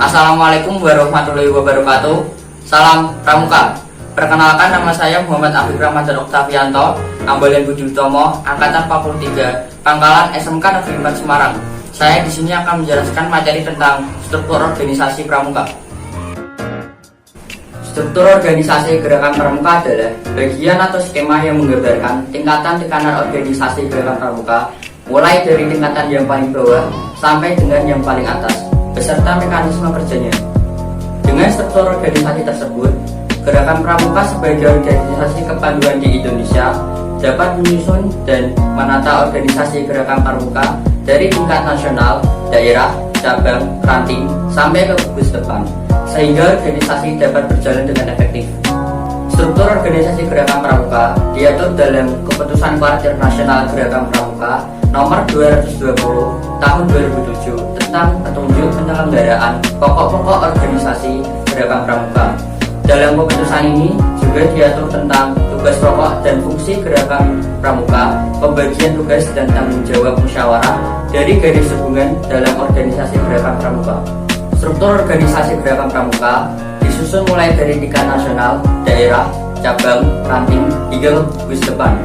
Assalamualaikum warahmatullahi wabarakatuh. Salam Pramuka. Perkenalkan, nama saya Muhammad Afif Ramadan Oktavianto, Ambalan Budi Utomo, Angkatan 43, Pangkalan SMK Negeri 4 Semarang. Saya di sini akan menjelaskan materi tentang struktur organisasi Pramuka. Struktur organisasi Gerakan Pramuka adalah bagian atau skema yang menggambarkan tingkatan tekanan organisasi Gerakan Pramuka, mulai dari tingkatan yang paling bawah sampai dengan yang paling atas, beserta mekanisme kerjanya. Dengan struktur organisasi tersebut, Gerakan Pramuka sebagai organisasi kepanduan di Indonesia dapat menyusun dan menata organisasi Gerakan Pramuka dari tingkat nasional, daerah, cabang, ranting, sampai ke gugus depan, sehingga organisasi dapat berjalan dengan efektif. Struktur organisasi Gerakan Pramuka diatur dalam Keputusan Kuartir Nasional Gerakan Pramuka Nomor 220 Tahun 2007 tentang petunjuk penyelenggaraan pokok-pokok organisasi Gerakan Pramuka. Dalam keputusan ini juga diatur tentang tugas pokok dan fungsi Gerakan Pramuka, pembagian tugas dan tanggung jawab musyawarah dari garis hubungan dalam organisasi Gerakan Pramuka. Struktur organisasi Gerakan Pramuka disusun mulai dari tingkat nasional, daerah, cabang, ranting, hingga gugus depan.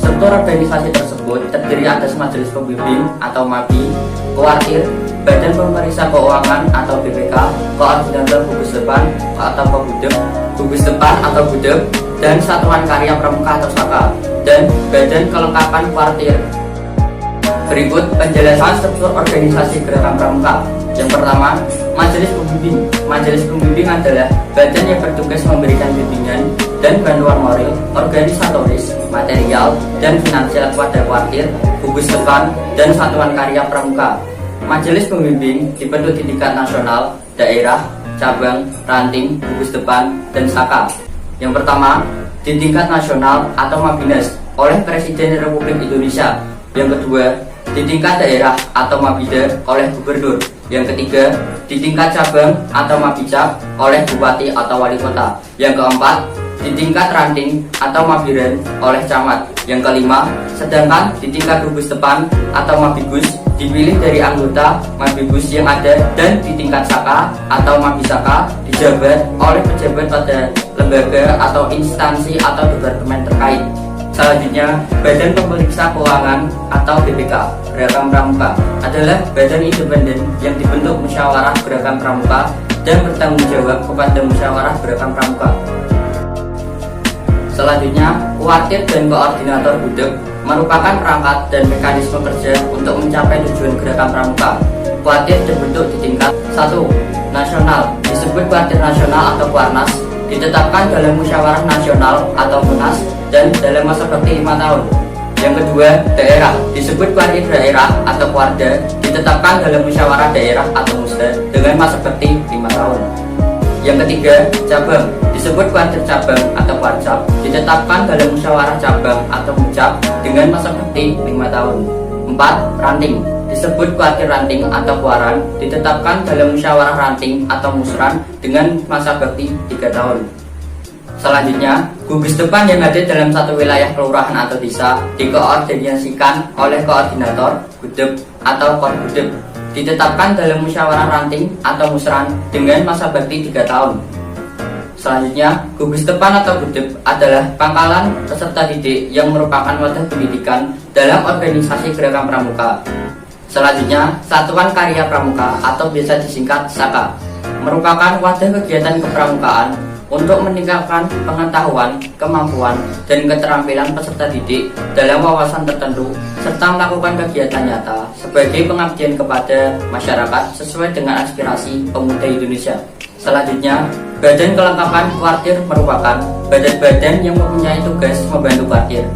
Struktur organisasi tersebut terdiri atas Majelis Pembimbing atau MAPI, Kuartir, Badan Pemeriksa Keuangan atau BPK, Koordinator Gugus Depan atau Kogudep, Gugus Depan atau Gudep, dan Satuan Karya Pramuka atau SAKA, dan Badan Kelengkapan Kuartir. Berikut penjelasan struktur organisasi Gerakan Pramuka. Yang pertama, Majelis Pembimbing. Majelis Pembimbing adalah badan yang bertugas memberikan bimbingan dan bantuan moral, organisatoris, material, dan finansial kepada kuartir, gugus depan, dan satuan karya Pramuka. Majelis Pembimbing dibentuk di tingkat nasional, daerah, cabang, ranting, gugus depan, dan SAKA. Yang pertama, di tingkat nasional atau Mabines oleh Presiden Republik Indonesia. Yang kedua, di tingkat daerah atau Mabida oleh Gubernur. Yang ketiga, di tingkat cabang atau Mabicap oleh Bupati atau Wali Kota. Yang keempat, di tingkat ranting atau Mabiren oleh Camat. Yang kelima, sedangkan di tingkat gugus depan atau Mabigus dipilih dari anggota Mabigus yang ada, dan di tingkat SAKA atau Mabisaka dijabat oleh pejabat pada lembaga atau instansi atau departemen terkait. Selanjutnya, Badan Pemeriksa Keuangan atau BPK Gerakan Pramuka adalah badan independen yang dibentuk musyawarah Gerakan Pramuka dan bertanggung jawab kepada musyawarah Gerakan Pramuka. Selanjutnya, Kuartir dan Koordinator Gudeg merupakan perangkat dan mekanisme kerja untuk mencapai tujuan Gerakan Pramuka. Kuartir terbentuk di tingkat 1. Nasional, disebut Kuartir Nasional atau Kuarnas, ditetapkan dalam musyawarah nasional atau Munas dan dalam masa bakti 5 tahun. Yang kedua, daerah, disebut Kuartir Daerah atau Kuarda, ditetapkan dalam musyawarah daerah atau Musda dengan masa bakti 5 tahun. Yang ketiga, cabang, disebut Kuartir Cabang atau Kuarcap, ditetapkan dalam musyawarah cabang atau Mucap dengan masa bakti 5 tahun. 4. Ranting, disebut Kuartir Ranting atau Kuaran, ditetapkan dalam musyawarah ranting atau musran dengan masa bakti 3 tahun. Selanjutnya, gugus depan yang ada dalam satu wilayah kelurahan atau desa dikoordinasikan oleh koordinator Gudep atau Korgudep, ditetapkan dalam musyawarah ranting atau musran dengan masa bakti 3 tahun. Selanjutnya, gugus depan atau Gudep adalah pangkalan peserta didik yang merupakan wadah pendidikan dalam organisasi Gerakan Pramuka. Selanjutnya, Satuan Karya Pramuka atau biasa disingkat SAKA merupakan wadah kegiatan kepramukaan untuk meningkatkan pengetahuan, kemampuan, dan keterampilan peserta didik dalam wawasan tertentu, serta melakukan kegiatan nyata sebagai pengabdian kepada masyarakat sesuai dengan aspirasi pemuda Indonesia. Selanjutnya, Badan Kelengkapan Kuartir merupakan badan-badan yang mempunyai tugas membantu kuartir.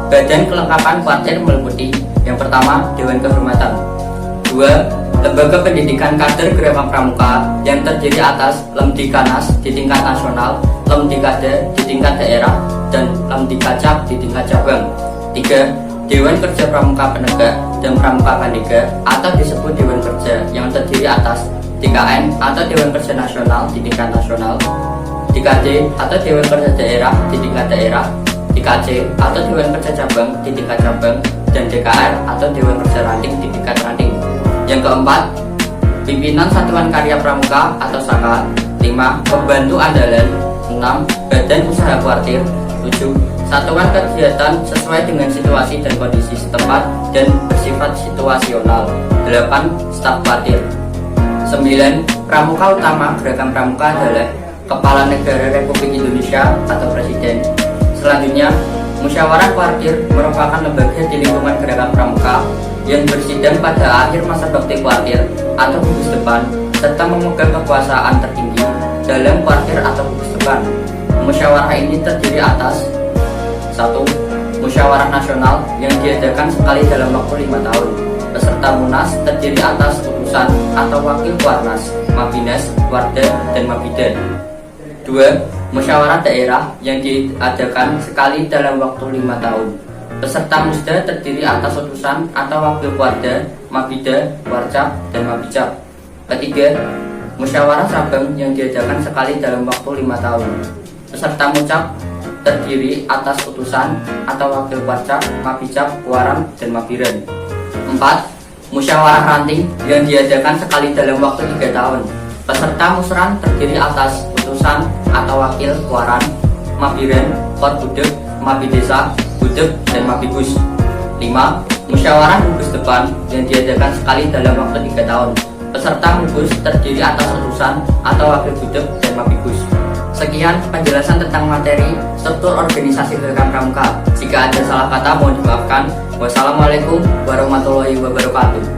Badan Kelengkapan Kuartir meliputi: yang pertama, Dewan Kehormatan. 2. Lembaga Pendidikan Kader Gerakan Pramuka yang terdiri atas Lemdikanas di tingkat nasional, Lemdikade di tingkat daerah, dan Lemdikacap di tingkat cabang. 3. Dewan Kerja Pramuka Penegak dan Pramuka Kandega atau disebut Dewan Kerja yang terdiri atas DKN atau Dewan Kerja Nasional di tingkat nasional, DKD atau Dewan Kerja Daerah di tingkat daerah, DKC atau Dewan Kerja Cabang di tingkat cabang, dan DKR atau Dewan Kerja Ranting di tingkat ranting. Yang keempat, Pimpinan Satuan Karya Pramuka atau SAKA. 5. Pembantu andalan. 6. Badan usaha kuartir. 7. Satuan kegiatan sesuai dengan situasi dan kondisi setempat dan bersifat situasional. 8. Staf kuartir. 9. Pramuka utama Gerakan Pramuka adalah Kepala Negara Republik Indonesia atau Presiden. Selanjutnya, Musyawarah Kuartir merupakan lembaga di lingkungan Gerakan Pramuka yang bersidang pada akhir masa bakti kuartir atau gugus depan serta memegang kekuasaan tertinggi dalam kuartir atau gugus depan. Musyawarah ini terdiri atas 1. Musyawarah Nasional yang diadakan sekali dalam waktu 5 tahun. Peserta Munas terdiri atas utusan atau wakil Kuarnas, Mabines, Warda, dan Mabiden. 2. Musyawarah daerah yang diadakan sekali dalam waktu 5 tahun. Peserta Musda terdiri atas utusan atau wakil Warda, Mabida, Warcap, dan Mabicap. Ketiga, Musyawarah Sabang yang diadakan sekali dalam waktu 5 tahun. Peserta Mucap terdiri atas utusan atau wakil Warcap, Mabicap, Waram, dan Mabiran. 4. Musyawarah Ranting yang diadakan sekali dalam waktu 3 tahun. Peserta Musran terdiri atas utusan atau wakil Waran, Mabiran, Korbudek, Mabidesa, Budek, dan Mabibus. 5. Musyawarah Gugus Depan yang diadakan sekali dalam waktu 3 tahun. Peserta Gugus terdiri atas utusan atau wakil Budek dan Mabibus. Sekian penjelasan tentang materi struktur organisasi Gerakan Pramuka. Jika ada salah kata mohon dimaafkan. Wassalamualaikum warahmatullahi wabarakatuh.